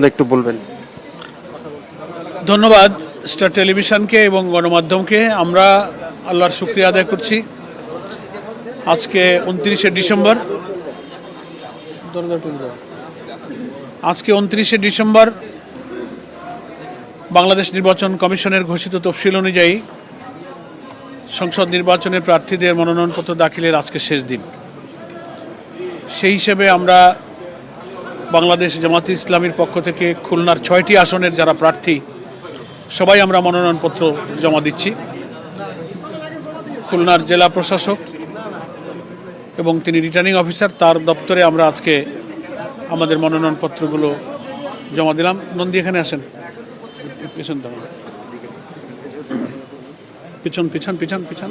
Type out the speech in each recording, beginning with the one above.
একটু বলবেন। ধন্যবাদ স্টার টেলিভিশনকে এবং গণমাধ্যমকে। আমরা আল্লাহর শুকরিয়া আদায় করছি। আজকে 29শে ডিসেম্বর বাংলাদেশ নির্বাচন কমিশনের ঘোষিত তফসিল অনুযায়ী সংসদ নির্বাচনের প্রার্থীদের মনোনয়নপত্র দাখিলের আজকে শেষ দিন। সেই হিসেবে আমরা বাংলাদেশ জামাতে ইসলামীর পক্ষ থেকে খুলনার 6টি আসনের যারা প্রার্থী সবাই আমরা মনোনয়নপত্র জমা দিচ্ছি। খুলনার জেলা প্রশাসক এবং তিনি রিটার্নিং অফিসার, তার দপ্তরে আমরা আজকে আমাদের মনোনয়নপত্রগুলো জমা দিলাম। নন্দী এখানে আসেন, পিছন পিছন পিছন পিছন পিছন।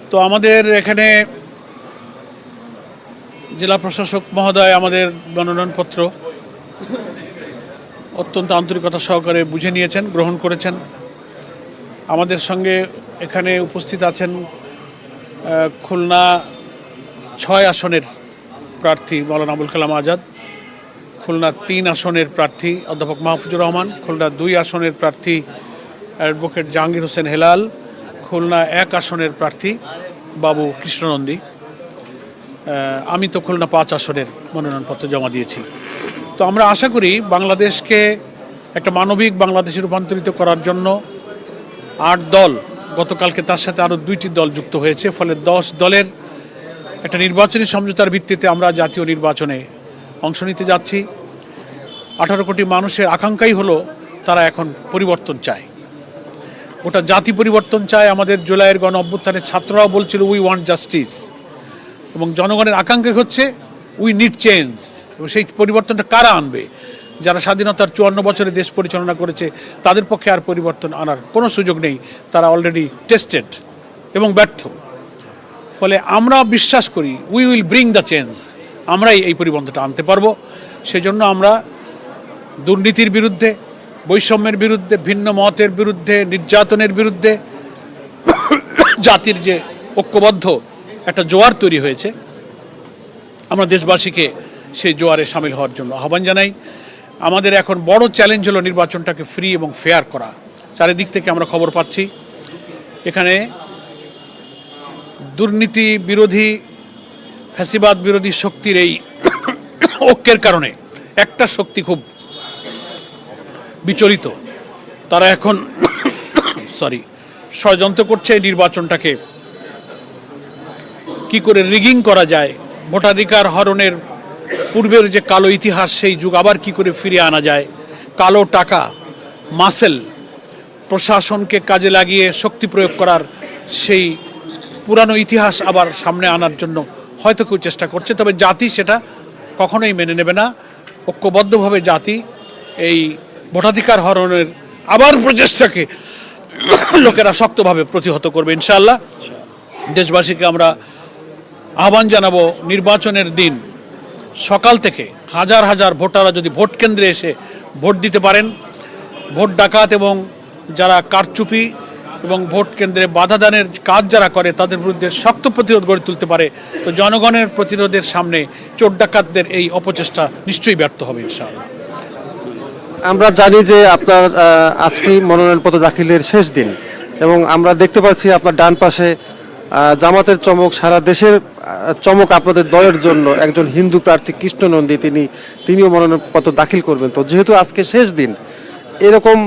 তো আমাদের এখানে জেলা প্রশাসক মহোদয় আমাদের মনোনয়নপত্র অত্যন্ত আন্তরিকতা সহকারে বুঝে নিয়েছেন, গ্রহণ করেছেন। আমাদের সঙ্গে এখানে উপস্থিত আছেন খুলনা 6 আসনের প্রার্থী মাওলানা আবুল কালাম আজাদ, খুলনা 3 আসনের প্রার্থী অধ্যাপক মাহফুজুর রহমান, খুলনা 2 আসনের প্রার্থী অ্যাডভোকেট জাহাঙ্গীর হোসেন হেলাল, খুলনা 1 আসনের প্রার্থী বাবু কৃষ্ণনন্দী। আমি তো খুলনা 5 আসনের মনোনয়নপত্র জমা দিয়েছি। তো আমরা আশা করি বাংলাদেশকে একটা মানবিক বাংলাদেশে রূপান্তরিত করার জন্য 8 দল, গতকালকে তার সাথে আরও 2টি দল যুক্ত হয়েছে, ফলে 10 দলের একটা নির্বাচনী সমঝোতার ভিত্তিতে আমরা জাতীয় নির্বাচনে অংশ নিতে যাচ্ছি। 18 কোটি মানুষের আকাঙ্ক্ষাই হলো তারা এখন পরিবর্তন চায়, গোটা জাতি পরিবর্তন চায়। আমাদের জুলাইয়ের গণ অভ্যুত্থানের ছাত্ররাও বলছিল উই ওয়ান্ট জাস্টিস, এবং জনগণের আকাঙ্ক্ষা হচ্ছে উই নিড চেঞ্জ। এবং সেই পরিবর্তনটা কারা আনবে? যারা স্বাধীনতার 54 বছরে দেশ পরিচালনা করেছে, তাদের পক্ষে আর পরিবর্তন আনার কোনো সুযোগ নেই, তারা অলরেডি টেস্টেড এবং ব্যর্থ। ফলে আমরা বিশ্বাস করি we will bring the change, আমরাই এই পরিবর্তনটা আনতে পারবো। সেজন্য আমরা দুর্নীতির বিরুদ্ধে, বৈষম্যের বিরুদ্ধে, ভিন্ন মতের বিরুদ্ধে, নির্যাতনের বিরুদ্ধে জাতির যে ঐক্যবদ্ধ একটা জোয়ার তৈরি হয়েছে, আমরা দেশবাসীকে সেই জোয়ারে সামিল হওয়ার জন্য আহ্বান জানাই। আমাদের এখন বড় চ্যালেঞ্জ হলো নির্বাচনটাকে ফ্রি এবং ফেয়ার করা। চারিদিক থেকে আমরা খবর পাচ্ছি এখানে দুর্নীতি বিরোধী, ফ্যাসিবাদ বিরোধী শক্তির এই ঐক্যের কারণে একটা শক্তি খুব বিচলিত। তারা এখন ষড়যন্ত্র করছে এই নির্বাচনটাকে কি করে রিগিং করা যায়, ভোটাধিকার হরণের পূর্বের যে কালো ইতিহাস সেই যুগ আবার কি করে ফিরিয়ে আনা যায়, কালো টাকা, মাসেল, প্রশাসনকে কাজে লাগিয়ে শক্তি প্রয়োগ করার সেই পুরানো ইতিহাস আবার সামনে আনার জন্য হয়তো কেউ চেষ্টা করছে। তবে জাতি সেটা কখনোই মেনে নেবে না। ঐক্যবদ্ধভাবে জাতি এই ভোটাধিকার হরণের আবার প্রচেষ্টাকে লোকেরা শক্তভাবে প্রতিহত করবে ইনশাআল্লাহ। দেশবাসীকে আমরা আহ্বান জানাবো, নির্বাচনের দিন সকাল থেকে হাজার হাজার ভোটাররা যদি ভোট কেন্দ্রে এসে ভোট দিতে পারেন, ভোট ডাকাত এবং যারা কারচুপি এবং ভোট কেন্দ্রে বাধা দানের কাজ যারা করে তাদের বিরুদ্ধে শক্ত প্রতিরোধ গড়ে তুলতে পারে, তো জনগণের প্রতিরোধের সামনে চোর ডাকাতদের এই অপচেষ্টা নিশ্চয়ই ব্যর্থ হবে ইনশাআল্লাহ। আমরা জানি যে আপনার আজকেই মনোনয়নপত্র দাখিলের শেষ দিন, এবং আমরা দেখতে পাচ্ছি আপনার ডান পাশে জামাতের চমক, সারা দেশের চমক আপনাদের দলের জন্য একজন হিন্দু প্রার্থী কৃষ্ণনন্দী, তিনিও মনোনয়নপত্র দাখিল করবেন। তো যেহেতু আজকে শেষ দিন, এরকম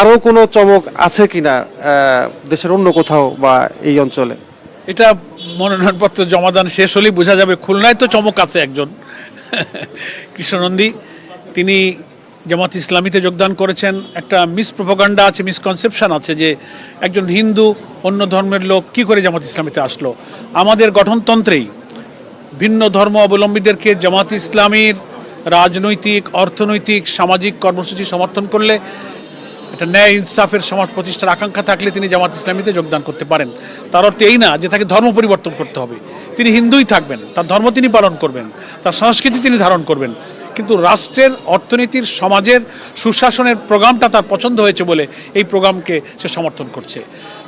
আরও কোনো চমক আছে কিনা দেশের অন্য কোথাও বা এই অঞ্চলে? এটা মনোনয়নপত্র জমাদান শেষ হলেই বোঝা যাবে। খুলনায় তো চমক আছে একজন, কৃষ্ণনন্দী, তিনি জামাত ইসলামীতে যোগদান করেছেন। একটা মিসপ্রোপাগান্ডা আছে, মিসকনসেপশন আছে যে একজন হিন্দু অন্য ধর্মের লোক কি করে জামাত ইসলামীতে আসলো। আমাদের গঠনতন্ত্রেই ভিন্ন ধর্ম অবলম্বীদেরকে জামাত ইসলামীর রাজনৈতিক, অর্থনৈতিক, সামাজিক কর্মসূচি সমর্থন করলে, একটা ন্যায় ইনসাফের সমাজ প্রতিষ্ঠার আকাঙ্ক্ষা থাকলে তিনি জামাত ইসলামীতে যোগদান করতে পারেন। তার অর্থ এই না যে তাকে ধর্ম পরিবর্তন করতে হবে। তিনি হিন্দুই থাকবেন, তার ধর্ম তিনি পালন করবেন, তার সংস্কৃতি তিনি ধারণ করবেন, কিন্তু রাষ্ট্রের, অর্থনীতির, সমাজের সুশাসনের প্রোগ্রামটা তার পছন্দ হয়েছে বলে এই প্রোগ্রামকে সে সমর্থন করছে।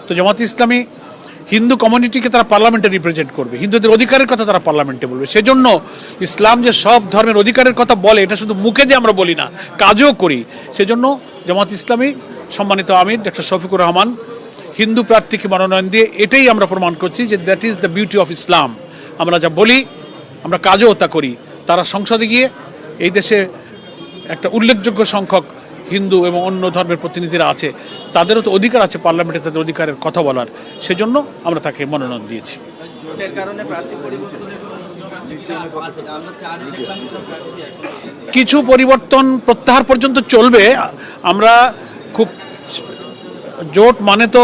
তো জামাত ইসলামী হিন্দু কমিউনিটিকে তারা পার্লামেন্টে রিপ্রেজেন্ট করবে, হিন্দুদের অধিকারের কথা তারা পার্লামেন্টে বলবে। সেজন্য ইসলাম যে সব ধর্মের অধিকারের কথা বলে, এটা শুধু মুখে যে আমরা বলি না, কাজও করি। সেজন্য জামাত ইসলামী সম্মানিত আমির ডক্টর শফিকুর রহমান হিন্দু প্রার্থীকে মনোনয়ন দিয়ে এটাই আমরা প্রমাণ করছি যে that is the beauty of Islam. আমরা যা বলি আমরা কাজও তা করি। তারা সংসদে গিয়ে এই দেশে একটা উল্লেখযোগ্য সংখ্যক হিন্দু এবং অন্য ধর্মের প্রতিনিধিরা আছে, তাদেরও তো অধিকার আছে পার্লামেন্টে তাদের অধিকারের কথা বলার। সেজন্য আমরা তাকে মনোনয়ন দিয়েছি। জোটের কারণে প্রার্থী পরিবর্তনের কোনো সুযোগ আছে? আমরা চারে দেখলাম তো প্রার্থী এখন। কিছু পরিবর্তন প্রত্যাহার পর্যন্ত চলবে। আমরা খুব জোট মানে তো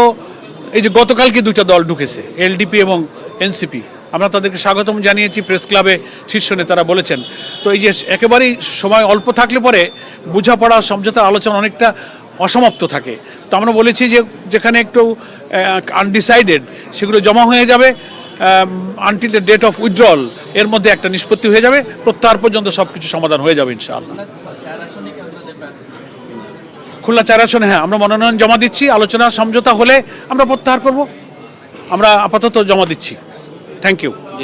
এই যে গতকালকে দুইটা দল ঢুকেছে, এলডিপি এবং এনসিপি, আমরা তাদেরকে স্বাগতম জানিয়েছি। প্রেস ক্লাবে শীর্ষ নেতারা বলেছেন। তো এই যে একেবারেই সময় অল্প থাকলে পরে বোঝাপড়া সমঝোতার আলোচনা অনেকটা অসমাপ্ত থাকে। তো আমরা বলেছি যে যেখানে একটু আনডিসাইডেড সেগুলো জমা হয়ে যাবে until the date of withdrawal, এর মধ্যে একটা নিষ্পত্তি হয়ে যাবে, প্রত্যাহার পর্যন্ত সব কিছু সমাধান হয়ে যাবে ইনশাআল্লাহ। খুলনা 4 আসনে হ্যাঁ আমরা মনোনয়ন জমা দিচ্ছি। আলোচনা সমঝোতা হলে আমরা প্রত্যাহার করব। আমরা আপাতত জমা দিচ্ছি। Thank you.